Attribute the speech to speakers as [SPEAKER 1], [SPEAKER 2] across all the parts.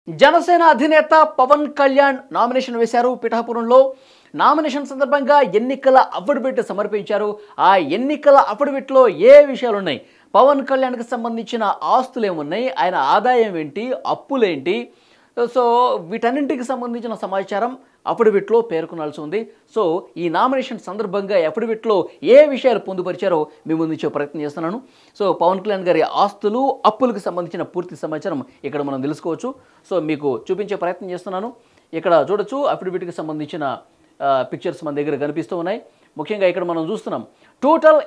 [SPEAKER 1] జనసేన అధినేత పవన్ కళ్యాణ్ నామినేషన్ వేశారు. పిఠాపురంలో నామినేషన్ సందర్భంగా ఎన్నికల అఫిడవిట్ సమర్పించారు. ఆ ఎన్నికల అఫిడవిట్లో ఏ విషయాలు ఉన్నాయి, పవన్ కళ్యాణ్కి సంబంధించిన ఆస్తులు ఏమున్నాయి, ఆయన ఆదాయం ఏంటి, అప్పులేంటి, సో వీటన్నింటికి సంబంధించిన సమాచారం అఫిడవిట్లో పేర్కొనాల్సి ఉంది. సో ఈ నామినేషన్ సందర్భంగా అఫిడవిట్లో ఏ విషయాలు పొందుపరిచారో మీ ముందు ఇచ్చే ప్రయత్నం చేస్తున్నాను. సో పవన్ కళ్యాణ్ గారి ఆస్తులు, అప్పులకు సంబంధించిన పూర్తి సమాచారం ఇక్కడ మనం తెలుసుకోవచ్చు. సో మీకు చూపించే ప్రయత్నం చేస్తున్నాను. ఇక్కడ చూడొచ్చు, అఫిడవిట్కి సంబంధించిన పిక్చర్స్ మన దగ్గర కనిపిస్తూ ఉన్నాయి. ముఖ్యంగా ఇక్కడ మనం చూస్తున్నాం, total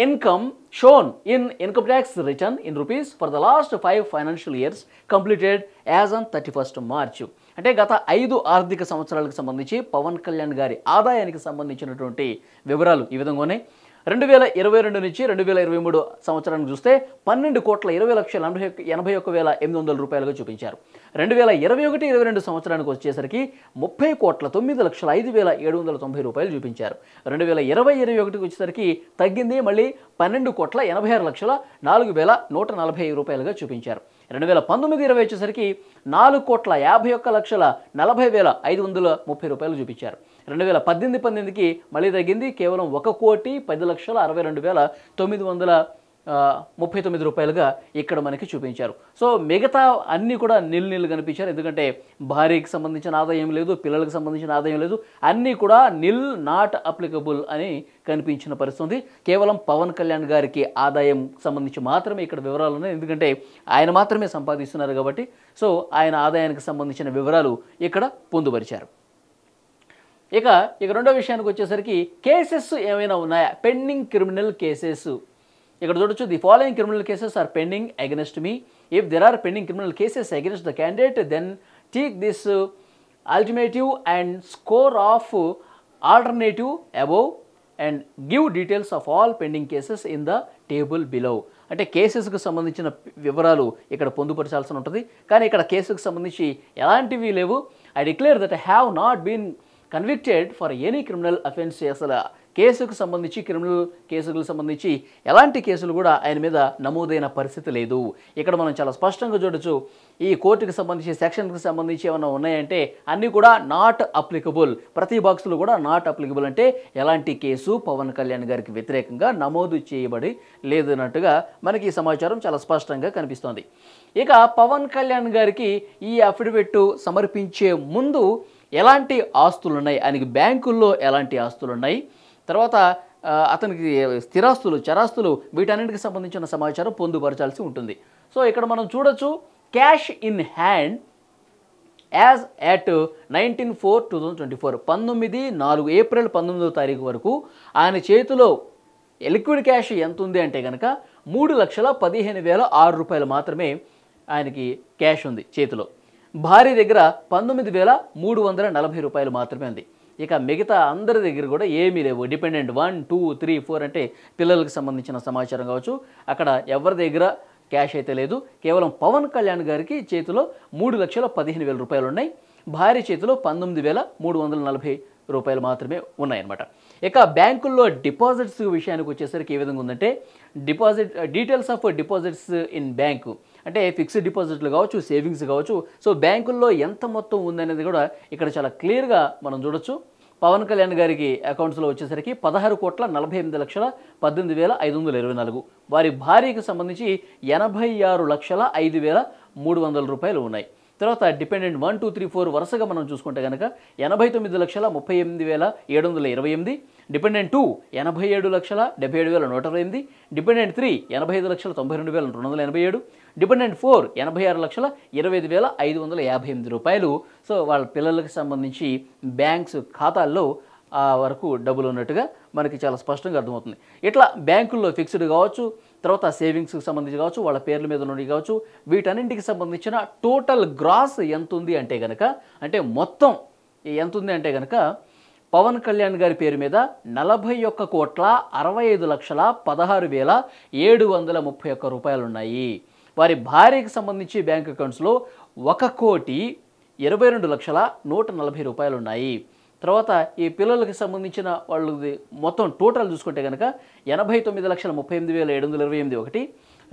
[SPEAKER 1] income shown in income tax return in rupees for the last 5 financial years completed as on 31st March. అంటే గత 5 ఆర్థిక సంవత్సరాలకు సంబంధించి పవన్ కళ్యాణ్ గారి ఆదాయానికి సంబంధించినటువంటి వివరాలు ఈ విధంగా ఉన్నాయి. 2022 నుంచి 2023 సంవత్సరానికి చూస్తే 12,20,81,800 రూపాయలుగా చూపించారు. 2021-22 సంవత్సరానికి వచ్చేసరికి 30,09,05,790 రూపాయలు చూపించారు. 2020-21 వచ్చేసరికి తగ్గింది, మళ్ళీ 12,86,04,140 రూపాయలుగా చూపించారు. 2019-20 వచ్చేసరికి 4,51,40,530 రూపాయలు చూపించారు. 2018-19కి మళ్ళీ తగ్గింది, కేవలం 1,10,62,939 రూపాయలుగా ఇక్కడ మనకి చూపించారు. సో మిగతా అన్నీ కూడా నిల్ కనిపించారు. ఎందుకంటే భార్యకి సంబంధించిన ఆదాయం లేదు, పిల్లలకు సంబంధించిన ఆదాయం లేదు, అన్నీ కూడా నిల్, నాట్ అప్లికబుల్ అని కనిపించిన పరిస్థితి. కేవలం పవన్ కళ్యాణ్ గారికి ఆదాయం సంబంధించి మాత్రమే ఇక్కడ వివరాలు ఉన్నాయి. ఎందుకంటే ఆయన మాత్రమే సంపాదిస్తున్నారు కాబట్టి సో ఆయన ఆదాయానికి సంబంధించిన వివరాలు ఇక్కడ పొందుపరిచారు. ఇక రెండో విషయానికి వచ్చేసరికి కేసెస్ ఏమైనా ఉన్నాయా, పెండింగ్ క్రిమినల్ కేసెస్. ఇక్కడ చూడొచ్చు, the following criminal cases are pending against me. If there are pending criminal cases against the candidate then take this alternative and score of alternative above and give details of all pending cases in the table below. అంటే కేసెస్కు సంబంధించిన వివరాలు ఇక్కడ పొందుపరచాల్సి ఉంటుంది. కానీ ఇక్కడ కేసుకు సంబంధించి ఎలాంటివి లేవు. I declare that I have not been convicted for any criminal offence. అసలు కేసుకు సంబంధించి, క్రిమినల్ కేసులకు సంబంధించి ఎలాంటి కేసులు కూడా ఆయన మీద నమోదైన పరిస్థితి లేదు. ఇక్కడ మనం చాలా స్పష్టంగా చూడొచ్చు, ఈ కోర్టుకు సంబంధించి, సెక్షన్కి సంబంధించి ఏమైనా ఉన్నాయంటే అన్నీ కూడా నాట్ అప్లికబుల్. ప్రతి బాక్సులు కూడా నాట్ అప్లికబుల్ అంటే ఎలాంటి కేసు పవన్ కళ్యాణ్ గారికి వ్యతిరేకంగా నమోదు చేయబడి లేదన్నట్టుగా మనకి ఈ సమాచారం చాలా స్పష్టంగా కనిపిస్తోంది. ఇక పవన్ కళ్యాణ్ గారికి ఈ అఫిడవిట్ సమర్పించే ముందు ఎలాంటి ఆస్తులు ఉన్నాయి, ఆయనకి బ్యాంకుల్లో ఎలాంటి ఆస్తులు ఉన్నాయి, తర్వాత అతనికి స్థిరాస్తులు, చరాస్తులు, వీటన్నిటికి సంబంధించిన సమాచారం పొందుపరచాల్సి ఉంటుంది. సో ఇక్కడ మనం చూడొచ్చు, cash in hand as at 19/4/2024 April 19వ తారీఖు వరకు ఆయన చేతిలో లిక్విడ్ క్యాష్ ఎంత ఉంది అంటే కనుక 3,15,006 రూపాయలు మాత్రమే ఆయనకి క్యాష్ ఉంది చేతిలో. భార్య దగ్గర 19,340 రూపాయలు మాత్రమే ఉంది. ఇక మిగతా అందరి దగ్గర కూడా ఏమీ లేవు. డిపెండెంట్ 1, 2, 3, 4 అంటే పిల్లలకు సంబంధించిన సమాచారం కావచ్చు, అక్కడ ఎవరి దగ్గర క్యాష్ అయితే లేదు. కేవలం పవన్ కళ్యాణ్ గారికి చేతిలో 3,15,000 రూపాయలు ఉన్నాయి, భార్య చేతిలో 19,340 రూపాయలు మాత్రమే ఉన్నాయన్నమాట. ఇక బ్యాంకుల్లో డిపాజిట్స్ విషయానికి వచ్చేసరికి ఏ విధంగా ఉందంటే, details of deposits in bank అంటే ఫిక్స్డ్ డిపాజిట్లు కావచ్చు, సేవింగ్స్ కావచ్చు. సో బ్యాంకుల్లో ఎంత మొత్తం ఉందనేది కూడా ఇక్కడ చాలా క్లియర్గా మనం చూడొచ్చు. పవన్ కళ్యాణ్ గారికి అకౌంట్స్లో వచ్చేసరికి 16,48,18,524, వారి భార్యకు సంబంధించి 86,05,300 రూపాయలు ఉన్నాయి. తర్వాత డిపెండెంట్ 1, 2, 3, 4 వరుసగా మనం చూసుకుంటే కనుక 89,38,728, డిపెండెంట్ 2 87,77,128, డిపెండెంట్ 3 85,92,287, డిపెండెంట్ 4 86,25,558 రూపాయలు. సో వాళ్ళ పిల్లలకు సంబంధించి బ్యాంక్స్ ఖాతాల్లో ఆ వరకు డబ్బులు ఉన్నట్టుగా మనకి చాలా స్పష్టంగా అర్థమవుతుంది. ఇట్లా బ్యాంకుల్లో ఫిక్స్డ్ కావచ్చు, తర్వాత సేవింగ్స్కి సంబంధించి కావచ్చు, వాళ్ళ పేర్ల మీద నుండి కావచ్చు, వీటన్నింటికి సంబంధించిన టోటల్ గ్రాస్ ఎంత ఉంది అంటే కనుక, అంటే మొత్తం ఎంత ఉంది అంటే కనుక పవన్ కళ్యాణ్ గారి పేరు మీద 41,65,16,731 రూపాయలు ఉన్నాయి. వారి భార్యకి సంబంధించి బ్యాంక్ అకౌంట్స్లో 1,22,140,000 రూపాయలు ఉన్నాయి. తర్వాత ఈ పిల్లలకి సంబంధించిన వాళ్ళది మొత్తం టోటల్ చూసుకుంటే కనుక 89,38,728 ఒకటి,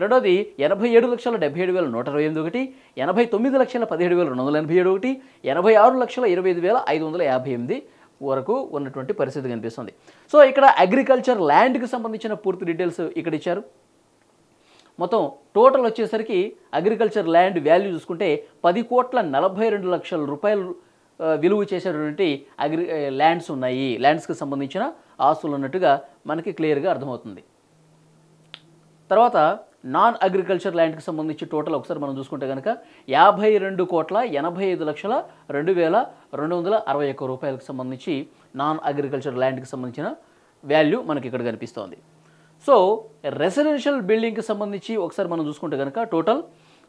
[SPEAKER 1] రెండోది 87,77,128 ఒకటి, 89,17,287 ఒకటి, 86,25,558 వరకు ఉన్నటువంటి పరిస్థితి కనిపిస్తుంది. సో ఇక్కడ అగ్రికల్చర్ ల్యాండ్కి సంబంధించిన పూర్తి డీటెయిల్స్ ఇక్కడ ఇచ్చారు. మొత్తం టోటల్ వచ్చేసరికి అగ్రికల్చర్ ల్యాండ్ వాల్యూ చూసుకుంటే 10,42,00,000 రూపాయలు విలువ చేసేటువంటి ల్యాండ్స్ ఉన్నాయి. ల్యాండ్స్కి సంబంధించిన ఆస్తులు ఉన్నట్టుగా మనకి క్లియర్గా అర్థమవుతుంది. తర్వాత నాన్ అగ్రికల్చర్ ల్యాండ్కి సంబంధించి టోటల్ ఒకసారి మనం చూసుకుంటే కనుక 52,85,2,261 రూపాయలకు సంబంధించి నాన్ అగ్రికల్చర్ ల్యాండ్కి సంబంధించిన వాల్యూ మనకి ఇక్కడ కనిపిస్తోంది. సో రెసిడెన్షియల్ బిల్డింగ్కి సంబంధించి ఒకసారి మనం చూసుకుంటే కనుక టోటల్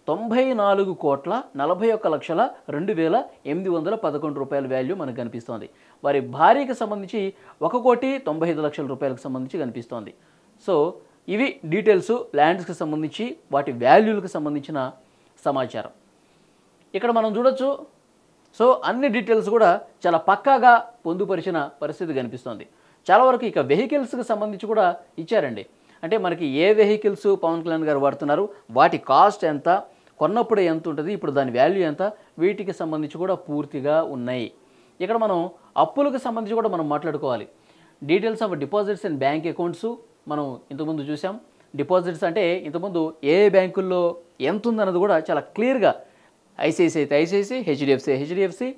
[SPEAKER 1] 94,41,02,811 రూపాయల వాల్యూ మనకు కనిపిస్తోంది. వారి భార్యకి సంబంధించి 1,95,00,000 రూపాయలకు సంబంధించి కనిపిస్తోంది. సో ఇవి డీటెయిల్స్ ల్యాండ్స్కి సంబంధించి వాటి వాల్యూలకు సంబంధించిన సమాచారం ఇక్కడ మనం చూడొచ్చు. సో అన్ని డీటెయిల్స్ కూడా చాలా పక్కాగా పొందుపరిచిన పరిస్థితి కనిపిస్తోంది. చాలా వరకు ఇక వెహికల్స్కి సంబంధించి కూడా ఇచ్చారండి. అంటే మనకి ఏ వెహికల్స్ పవన్ కళ్యాణ్ గారు వాడుతున్నారు, వాటి కాస్ట్ ఎంత, కొన్నప్పుడు ఎంత ఉంటుంది, ఇప్పుడు దాని వాల్యూ ఎంత, వీటికి సంబంధించి కూడా పూర్తిగా ఉన్నాయి. ఇక్కడ మనం అప్పులకు సంబంధించి కూడా మనం మాట్లాడుకోవాలి. Details of deposits and bank accounts మనం ఇంతకుముందు చూసాం. డిపాజిట్స్ అంటే ఇంతకుముందు ఏ బ్యాంకుల్లో ఎంత ఉందన్నది కూడా చాలా క్లియర్గా ఐసిఐసిఐ అయితే ఐసిఐసిఐ, హెచ్డిఎఫ్సి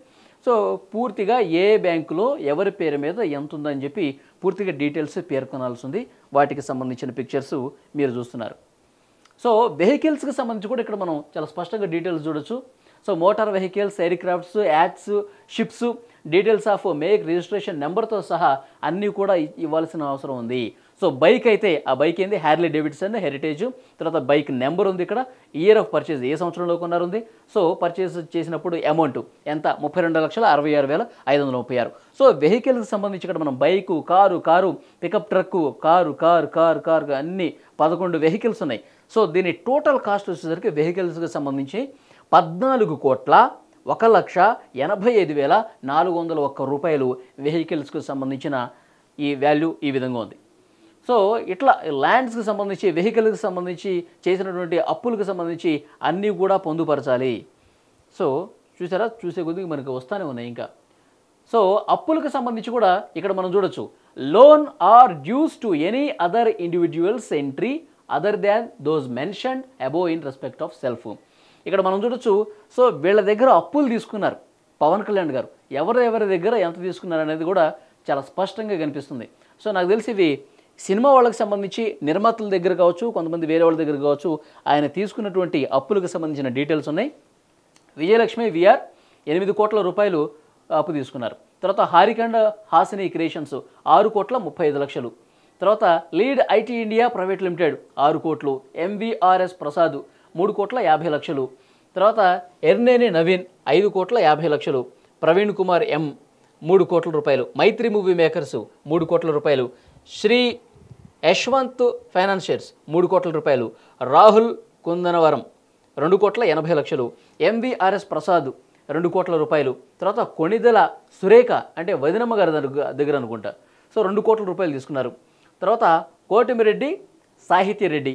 [SPEAKER 1] సో పూర్తిగా ఏ బ్యాంకులో ఎవరి పేరు మీద ఎంత ఉందని చెప్పి పూర్తిగా డీటెయిల్స్ పేర్కొనాల్సి ఉంది. వాటికి సంబంధించిన పిక్చర్స్ మీరు చూస్తున్నారు. సో వెహికల్స్కి సంబంధించి కూడా ఇక్కడ మనం చాలా స్పష్టంగా డీటెయిల్స్ చూడొచ్చు. So motor vehicles, air crafts, acts, ships, details of make, registration నెంబర్తో సహా అన్నీ కూడా ఇవ్వాల్సిన అవసరం ఉంది. సో బైక్ అయితే ఆ బైక్ ఏంది, హ్యార్లీ డేవిడ్సన్ హెరిటేజ్. తర్వాత బైక్ నెంబర్ ఉంది, ఇక్కడ ఇయర్ ఆఫ్ పర్చేజ్ ఏ సంవత్సరంలో కొన్నారు ఉంది. సో పర్చేజ్ చేసినప్పుడు అమౌంట్ ఎంత, 32,66,536. సో వెహికల్కి సంబంధించి ఇక్కడ మనం bike, car, pickup truck, car అన్ని 11 వెహికల్స్ ఉన్నాయి. సో దీని టోటల్ కాస్ట్ వచ్చేసరికి వెహికల్స్కి సంబంధించి 14,185,401 రూపాయలు వెహికల్స్కి సంబంధించిన ఈ వాల్యూ ఈ విధంగా ఉంది. సో ఇట్లా ల్యాండ్స్కి సంబంధించి, వెహికల్కి సంబంధించి, చేసినటువంటి అప్పులకు సంబంధించి అన్నీ కూడా పొందుపరచాలి. సో చూసారా, చూసే కొద్దిగా మనకు వస్తూనే ఉన్నాయి ఇంకా. సో అప్పులకు సంబంధించి కూడా ఇక్కడ మనం చూడొచ్చు. Loan or dues to any other individuals entry other than those mentioned above in respect of self. ఇక్కడ మనం చూడొచ్చు. సో వీళ్ళ దగ్గర అప్పులు తీసుకున్నారు పవన్ కళ్యాణ్ గారు. ఎవరెవరి దగ్గర ఎంత తీసుకున్నారు అనేది కూడా చాలా స్పష్టంగా కనిపిస్తుంది. సో నాకు తెలిసి ఇవి సినిమా వాళ్ళకి సంబంధించి నిర్మాతల దగ్గర కావచ్చు, కొంతమంది వేరే వాళ్ళ దగ్గర కావచ్చు, ఆయన తీసుకున్నటువంటి అప్పులకు సంబంధించిన డీటెయిల్స్ ఉన్నాయి. విజయలక్ష్మి విఆర్ 8 కోట్ల రూపాయలు అప్పు తీసుకున్నారు. తర్వాత హారికండ్ హాసిని క్రియేషన్స్ 6,35,00,000. తర్వాత lead IT India private limited 6 కోట్లు. ఎంవిఆర్ఎస్ ప్రసాద్ 3,50,00,000. తర్వాత ఎర్నేని నవీన్ 5,50,00,000. ప్రవీణ్ కుమార్ ఎం 3 కోట్ల రూపాయలు. మైత్రి మూవీ మేకర్స్ 3 కోట్ల రూపాయలు. శ్రీ యశ్వంత్ ఫైనాన్షియర్స్ 3 కోట్ల రూపాయలు. రాహుల్ కుందనవరం 2,80,00,000. ఎంవిఆర్ఎస్ ప్రసాద్ 2 కోట్ల రూపాయలు. తర్వాత కొణిదెల సురేఖ అంటే వదినమ్మ గారి దగ్గర అనుకుంటా. సో 2 కోట్ల రూపాయలు తీసుకున్నారు. తర్వాత కోటిమిరెడ్డి సాహిత్యరెడ్డి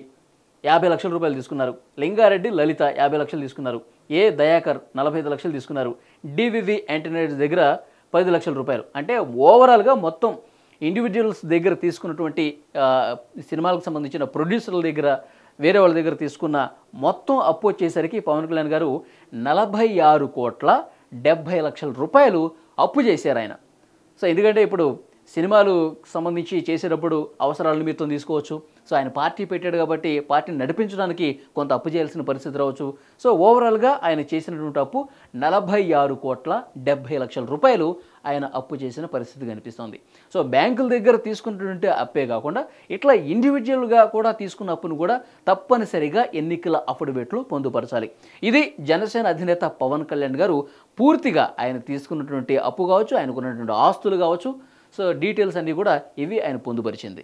[SPEAKER 1] 50,00,000 రూపాయలు తీసుకున్నారు. లింగారెడ్డి లలిత 50,00,000 తీసుకున్నారు. ఏ దయాకర్ 45,00,000 తీసుకున్నారు. డివివి యాంటనైడ్స్ దగ్గర 10,00,000 రూపాయలు. అంటే ఓవరాల్గా మొత్తం ఇండివిజువల్స్ దగ్గర తీసుకున్నటువంటి సినిమాలకు సంబంధించిన ప్రొడ్యూసర్ల దగ్గర, వేరే వాళ్ళ దగ్గర తీసుకున్న మొత్తం అప్పు వచ్చేసరికి పవన్ కళ్యాణ్ గారు 46,70,00,000 రూపాయలు అప్పు చేశారు ఆయన. సో ఎందుకంటే ఇప్పుడు సినిమాలు సంబంధించి చేసేటప్పుడు అవసరాల నిమిత్తం తీసుకోవచ్చు. సో ఆయన పార్టీ పెట్టాడు కాబట్టి పార్టీని నడిపించడానికి కొంత అప్పు చేయాల్సిన పరిస్థితి రావచ్చు. సో ఓవరాల్గా ఆయన చేసినటువంటి అప్పు 46,70,00,000 రూపాయలు ఆయన అప్పు చేసిన పరిస్థితి కనిపిస్తుంది. సో బ్యాంకుల దగ్గర తీసుకున్నటువంటి అప్పే కాకుండా ఇట్లా ఇండివిజువల్గా కూడా తీసుకున్న అప్పును కూడా తప్పనిసరిగా ఎన్నికల అఫిడవిట్లో పొందుపరచాలి. ఇది జనసేన అధినేత పవన్ కళ్యాణ్ గారు పూర్తిగా ఆయన తీసుకున్నటువంటి అప్పు కావచ్చు, ఆయనకున్నటువంటి ఆస్తులు కావచ్చు, సో డీటెయిల్స్ అన్నీ కూడా ఇవి ఆయన పొందుపరిచింది.